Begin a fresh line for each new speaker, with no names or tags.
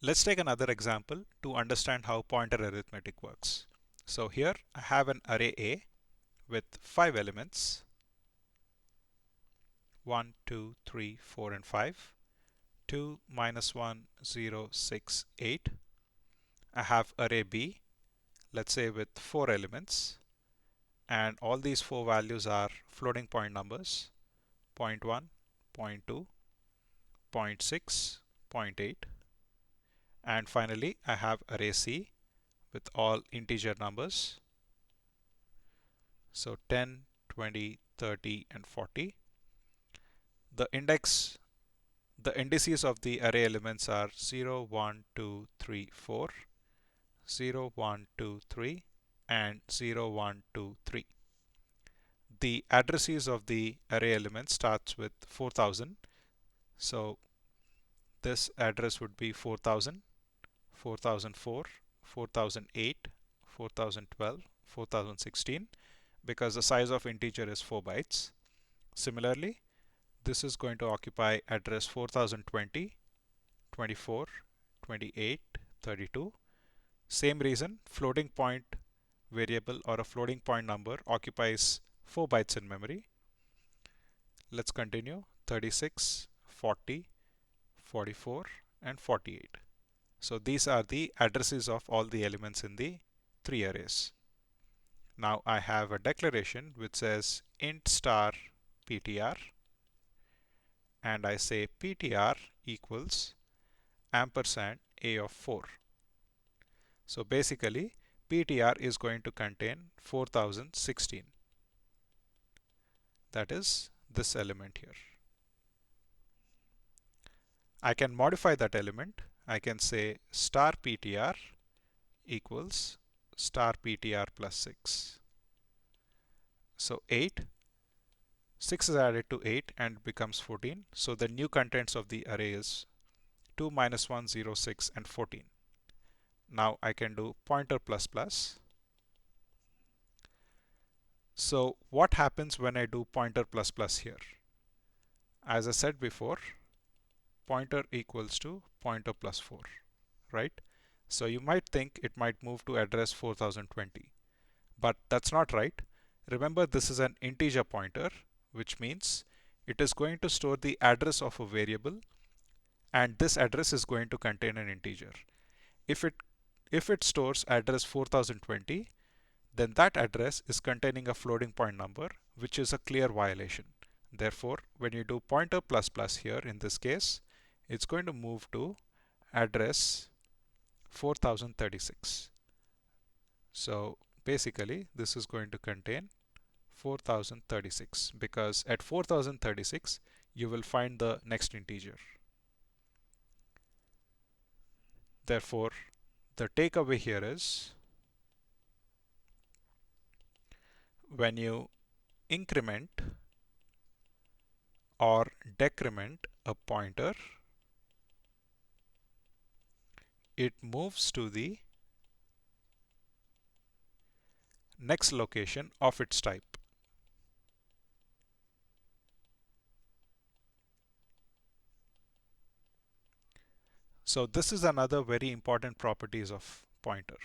Let's take another example to understand how pointer arithmetic works. So here I have an array A with 5 elements, 1, 2, 3, 4, and 5, 2, minus 1, 0, 6, 8. I have array B, let's say with 4 elements, and all these 4 values are floating point numbers, 0.1, 0.2, 0.6, 0.8. And finally, I have array C with all integer numbers. So 10, 20, 30, and 40. The indices of the array elements are 0, 1, 2, 3, 4, 0, 1, 2, 3, and 0, 1, 2, 3. The addresses of the array element starts with 4000. So this address would be 4000, 4004, 4008, 4012, 4016 because the size of integer is 4 bytes. Similarly, this is going to occupy address 4020, 24, 28, 32. Same reason, floating point variable or a floating point number occupies 4 bytes in memory. Let's continue. 36, 40, 44, and 48. So these are the addresses of all the elements in the 3 arrays. Now I have a declaration which says int star ptr, and I say ptr equals ampersand a of 4. So basically ptr is going to contain 4016. That is this element here. I can modify that element. I can say star ptr equals star ptr plus 6. So 8, 6 is added to 8 and becomes 14. So the new contents of the array is 2, minus 1, 0, 6, and 14. Now I can do pointer plus plus. So what happens when I do pointer plus plus here? As I said before, pointer equals to pointer plus 4, right? So you might think it might move to address 4020, but that's not right. Remember, this is an integer pointer, which means it is going to store the address of a variable, and this address is going to contain an integer. If it stores address 4020, then that address is containing a floating point number, which is a clear violation. Therefore, when you do pointer plus plus here, in this case, it's going to move to address 4036. So basically, this is going to contain 4036 because at 4036, you will find the next integer. Therefore, the takeaway here is when you increment or decrement a pointer, it moves to the next location of its type. So this is another very important properties of pointer.